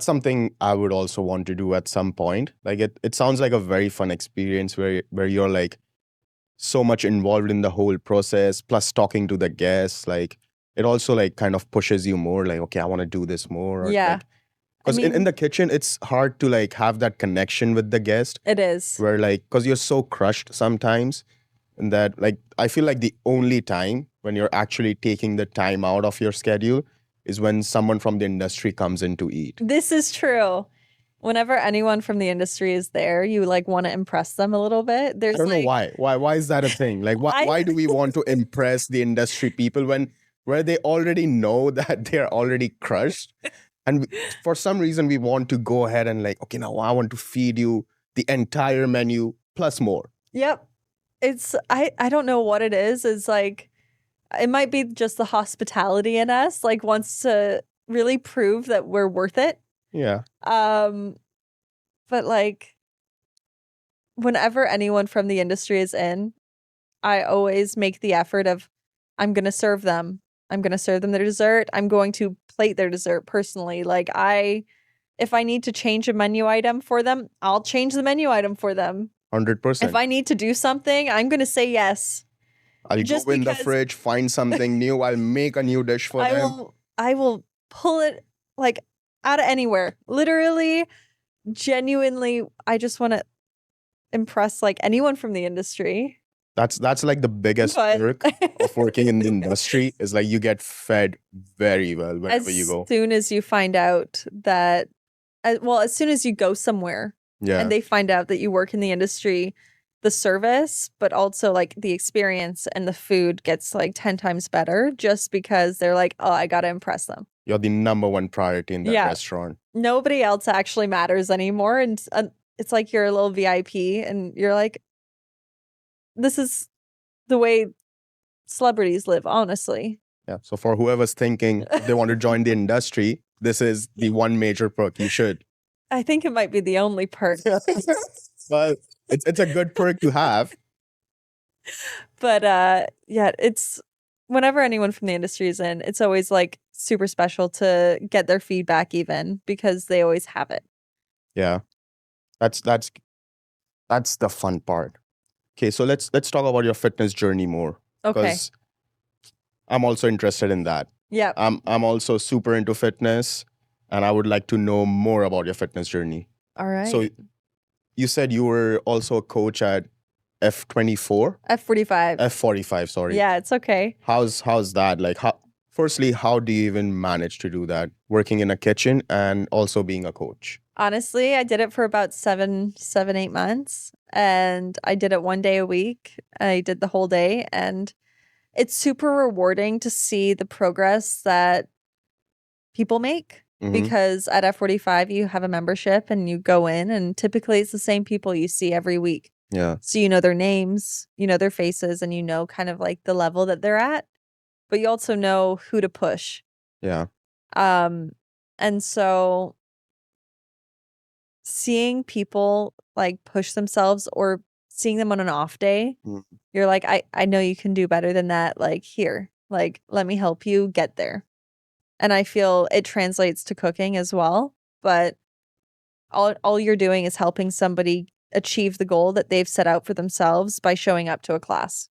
something I would also want to do at some point. Like it sounds like a very fun experience where you're like so much involved in the whole process, plus talking to the guests. Like it also like kind of pushes you more like, okay, I want to do this more. Or yeah. Because in the kitchen, it's hard to like have that connection with the guest. It is. Where like, because you're so crushed sometimes. And that like, I feel like the only time when you're actually taking the time out of your schedule is when someone from the industry comes in to eat. This is true. Whenever anyone from the industry is there, you like want to impress them a little bit. I don't know why. Why is that a thing? Like, why do we want to impress the industry people where they already know that they're already crushed? And for some reason, we want to go ahead and like, okay, now I want to feed you the entire menu plus more. Yep. It's, I don't know what it is. It's like, it might be just the hospitality in us, like wants to really prove that we're worth it. Yeah. But like, whenever anyone from the industry is in, I always make the effort of, I'm going to serve them. I'm going to serve them their dessert. I'm going to plate their dessert personally. Like if I need to change a menu item for them, I'll change the menu item for them. 100%. If I need to do something, I'm going to say yes. I'll go in the fridge, find something new. I'll make a new dish for them. I will pull it like out of anywhere. Literally, genuinely, I just want to impress like anyone from the industry. That's like the biggest perk of working in the industry is like you get fed very well wherever you go. As soon as you find out that, as soon as you go somewhere and they find out that you work in the industry, the service, but also like the experience and the food gets like 10 times better just because they're like, oh, I got to impress them. You're the number one priority in that restaurant. Nobody else actually matters anymore. And it's like you're a little VIP and you're like, this is the way celebrities live, honestly. Yeah. So for whoever's thinking they want to join the industry, this is the one major perk you should. I think it might be the only perk. Well, it's a good perk to have. But it's whenever anyone from the industry is in, it's always like super special to get their feedback even because they always have it. Yeah. That's the fun part. Okay, so let's talk about your fitness journey more. Okay. Because I'm also interested in that. Yep. I'm also super into fitness, and I would like to know more about your fitness journey. All right. So you said you were also a coach at F24? F45. F45, sorry. Yeah, it's okay. How's that? Like, firstly, how do you even manage to do that? Working in a kitchen and also being a coach? Honestly, I did it for about 8 months, and I did it 1 day a week. I did the whole day, and it's super rewarding to see the progress that people make. Mhm. Because at F45, you have a membership and you go in, and typically it's the same people you see every week. Yeah. So you know their names, you know their faces, and you know kind of like the level that they're at, but you also know who to push. Yeah. And so seeing people like push themselves or seeing them on an off day, Mhm. you're like, I know you can do better than that. Like, here, like, let me help you get there. And I feel it translates to cooking as well. But all you're doing is helping somebody achieve the goal that they've set out for themselves by showing up to a class.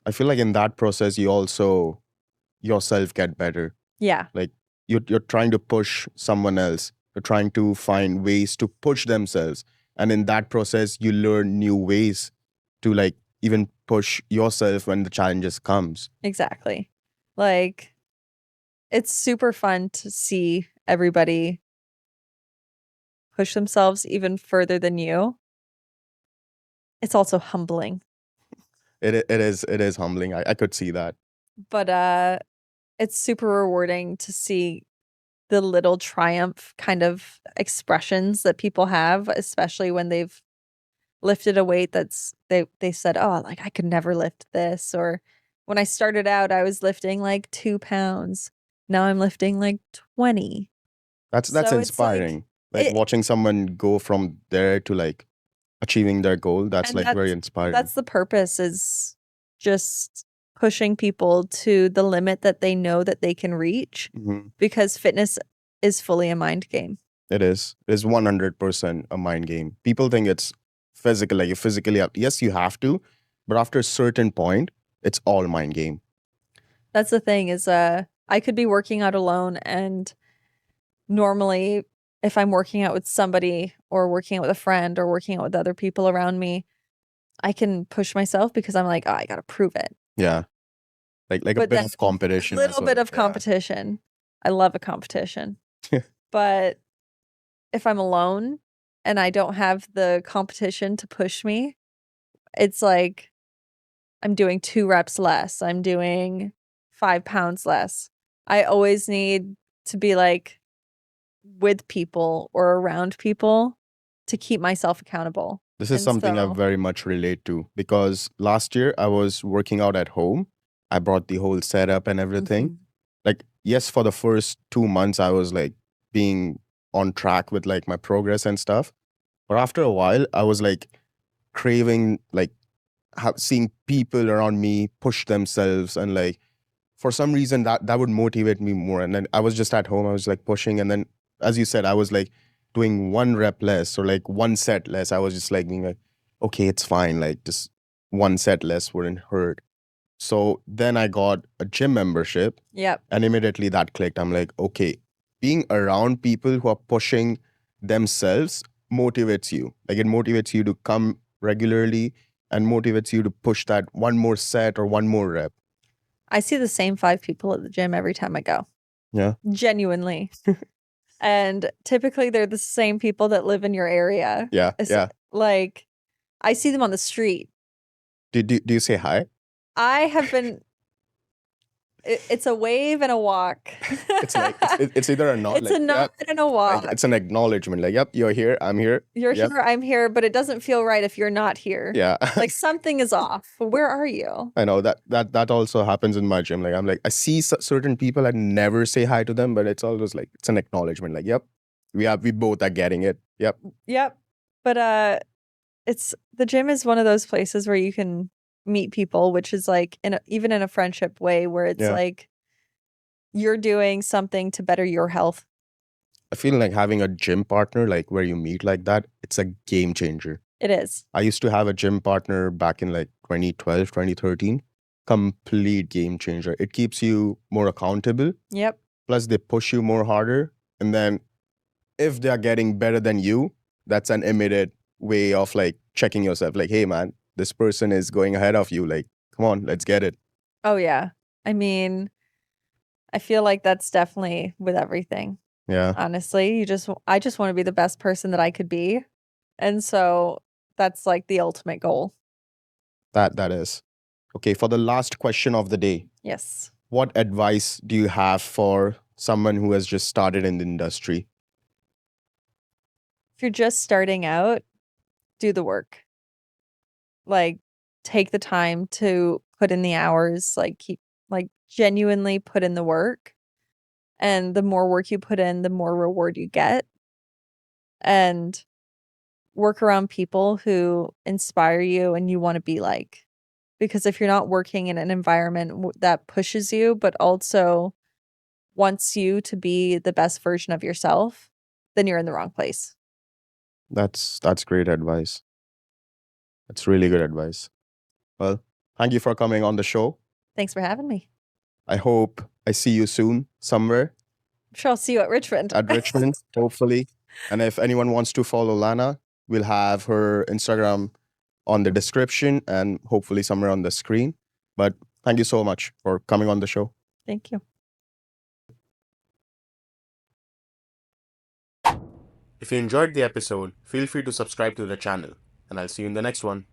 I feel like in that process, you also yourself get better. Yeah, Like you're trying to push someone else. You're trying to find ways to push themselves. And in that process, you learn new ways to like even push yourself when the challenges comes. exactly. Like, it's super fun to see everybody push themselves even further than you. It's also humbling. It is humbling. I could see that. But it's super rewarding to see the little triumph kind of expressions that people have, especially when they've lifted a weight that's they said, oh, like I could never lift this. Or when I started out, I was lifting like 2 pounds. Now I'm lifting like 20. That's So it's like inspiring. Like it, watching someone go from there to like achieving their goal. That's and like very inspiring. that's the purpose, is just pushing people to the limit that they know that they can reach, Mhm. because fitness is fully a mind game. It is. It is 100% a mind game. People think it's physical, like you physically have, yes, you have to, but after a certain point, it's all mind game. That's the thing, is I could be working out alone, and normally if I'm working out with somebody or working out with a friend or working out with other people around me, I can push myself because I'm like, oh, I gotta prove it. Yeah. Like a But bit then of competition a as little well. bit of Yeah. competition. I love a competition. But if I'm alone and I don't have the competition to push me, it's like I'm doing 2 reps less. I'm doing 5 pounds less. I always need to be like with people or around people to keep myself accountable. This is And something I so, very much relate to because last year I was working out at home. I brought the whole setup and everything. Mhm. Like, yes, for the first 2 months, I was like being on track with like my progress and stuff. But after a while, I was like craving like seeing people around me push themselves, and like for some reason that would motivate me more. And then I was just at home, I was like pushing, and then as you said, I was like doing 1 rep less or like 1 set less. I was just like being like, okay, it's fine, like just 1 set less wouldn't hurt. So then I got a gym membership, Yep. and immediately that clicked. I'm like, okay, being around people who are pushing themselves motivates you. Like it motivates you to come regularly and motivates you to push that one more set or one more rep. I see the same 5 people at the gym every time I go. Yeah. Genuinely. And typically they're the same people that live in your area. Yeah. Yeah. Like, I see them on the street. Do you say hi? I have been it's a wave and a walk. It's like it's either a nod. It's Like, a nod yep, and a walk. like, it's an acknowledgement. Like, yep, you're here. I'm here. You're Yep. here, I'm here, but it doesn't feel right if you're not here. Yeah. Like something is off. Where are you? I know that also happens in my gym. Like I'm like I see certain people, I never say hi to them, but it's always like it's an acknowledgement. Like, yep, we both are getting it. Yep. Yep. But it's the gym is one of those places where you can meet people, which is like even in a friendship way, where it's Yeah. like you're doing something to better your health. I feel like having a gym partner, like where you meet like that, it's a game changer. It is. I used to have a gym partner back in like 2012, 2013. complete game changer. It keeps you more accountable. Yep. Plus, they push you more harder. And then if they are getting better than you, that's an immediate way of like checking yourself. Like, hey, man, this person is going ahead of you. Like, come on, let's get it. Oh, yeah. I mean, I feel like that's definitely with everything. Yeah, Honestly, I just want to be the best person that I could be. And so that's like the ultimate goal. that is. Okay, for the last question of the day, Yes. what advice do you have for someone who has just started in the industry? If you're just starting out, do the work. Like, take the time to put in the hours, like genuinely put in the work. And the more work you put in, the more reward you get. And work around people who inspire you and you want to be like. Because if you're not working in an environment that pushes you, but also wants you to be the best version of yourself, then you're in the wrong place. That's great advice. That's really good advice. Well, thank you for coming on the show. Thanks for having me. I hope I see you soon somewhere I'm sure I'll see you at Richmond. at Richmond, hopefully. And if anyone wants to follow Lana, we'll have her Instagram on the description and hopefully somewhere on the screen. But thank you so much for coming on the show. Thank you. If you enjoyed the episode, feel free to subscribe to the channel, and I'll see you in the next one.